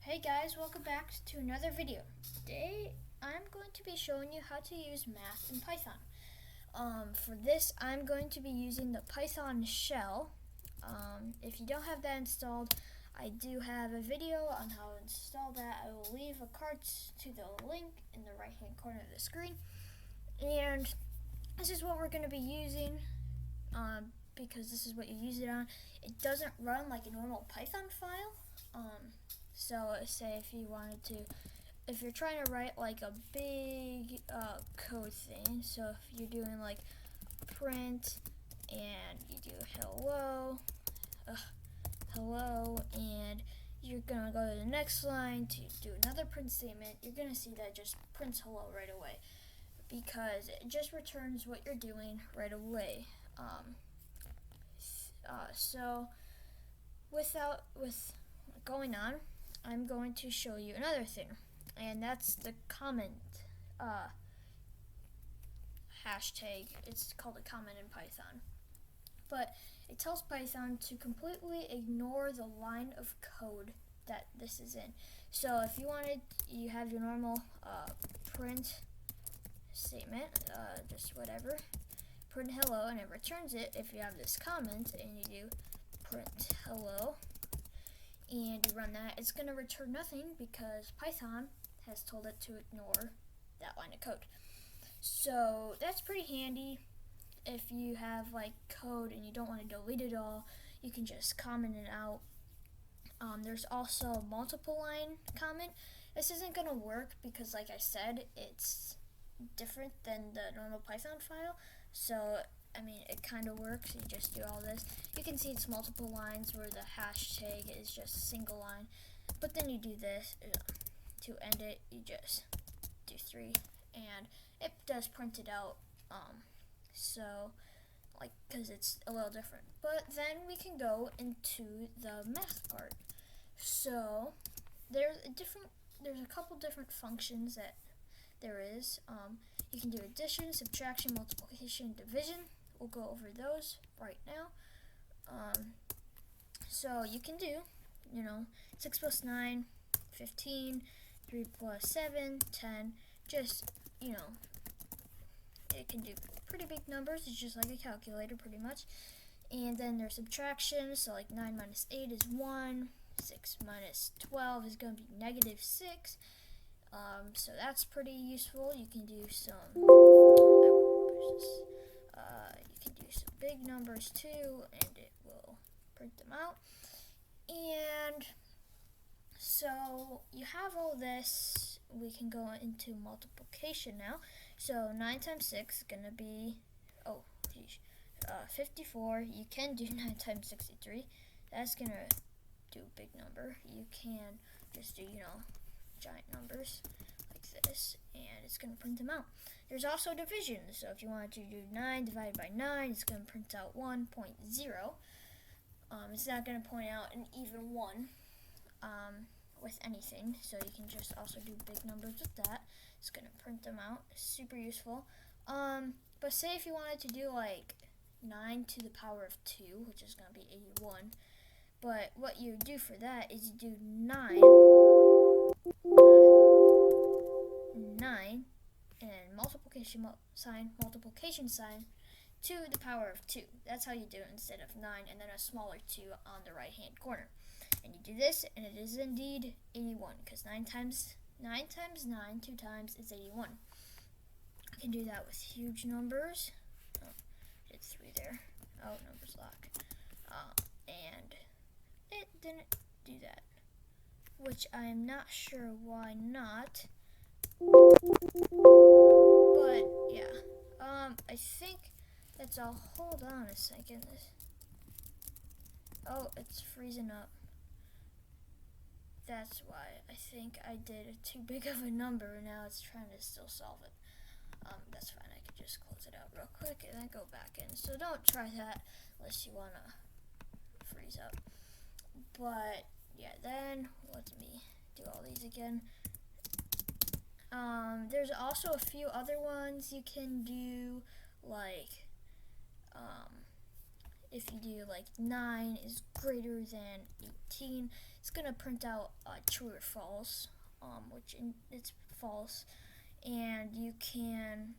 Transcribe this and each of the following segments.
Hey guys, welcome back to another video. Today I'm going to be showing you how to use math in Python. For this I'm going to be using the Python shell. If you don't have that installed, I do have a video on how to install that. I will leave a card to the link in the right hand corner of the screen. And this is what we're going to be using because this is what you use it on. It doesn't run like a normal Python file. So say if you're trying to write like a big code thing, so if you're doing like print and you do hello, and you're gonna go to the next line to do another print statement, you're gonna see that it just prints hello right away because it just returns what you're doing right away. So with going on, I'm going to show you another thing, and that's the comment hashtag. It's called a comment in Python, but it tells Python to completely ignore the line of code that this is in. So if you have your normal print statement, just whatever, print hello, and it returns it. If you have this comment and you do print hello and you run that, it's going to return nothing because Python has told it to ignore that line of code. So that's pretty handy. If you have like code and you don't want to delete it all, you can just comment it out. There's also multiple line comment. This isn't going to work because, like I said, it's different than the normal Python file. So I mean, it kind of works. You just do all this. You can see it's multiple lines where the hashtag is just a single line. But then you do this. To end it, you just do 3. And it does print it out. Because it's a little different. But then we can go into the math part. So there's a couple different functions that there is. You can do addition, subtraction, multiplication, division. We'll go over those right now. So you can do, 6 plus 9, 15, 3 plus 7, 10, just, it can do pretty big numbers. It's just like a calculator pretty much. And then there's subtraction, so like 9 minus 8 is 1, 6 minus 12 is going to be negative 6. So that's pretty useful. You can do some big numbers too, and it will print them out. And so you have all this. We can go into multiplication now. So 9 times 6 is going to be 54. You can do 9 times 63. That's going to do a big number. You can just do, giant numbers like this, and it's going to print them out. There's also division, so if you wanted to do 9 divided by 9, it's going to print out 1.0. It's not going to point out an even 1 with anything, so you can just also do big numbers with that. It's going to print them out. It's super useful. But say if you wanted to do like 9 to the power of 2, which is going to be 81, but what you do for that is you do 9 and multiplication sign to the power of 2. That's how you do it instead of 9 and then a smaller 2 on the right hand corner. And you do this, and it is indeed 81 because 9 times 9, 2 times is 81. I can do that with huge numbers. Oh, did 3 there. Oh, numbers lock. And it didn't do that, which I am not sure why not. But yeah, I think that's all. Hold on a second. Oh, it's freezing up. That's why I think I did too big of a number, and now it's trying to still solve it. That's fine. I can just close it out real quick and then go back in. So don't try that unless you wanna freeze up. But yeah, then let me do all these again. There's also a few other ones you can do, like if you do like 9 is greater than 18, it's gonna print out true or false, it's false, and you can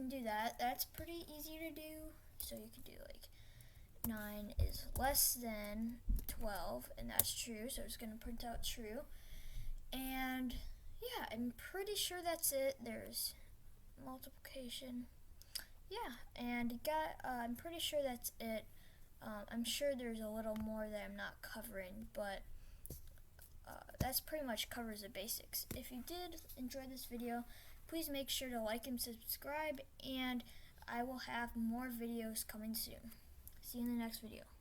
do that. That's pretty easy to do. So you can do like 9 is less than 12, and that's true, so it's gonna print out true. And yeah, I'm pretty sure that's it. There's multiplication. Yeah, and I'm pretty sure that's it. I'm sure there's a little more that I'm not covering, but that's pretty much covers the basics. If you did enjoy this video, please make sure to like and subscribe, and I will have more videos coming soon. See you in the next video.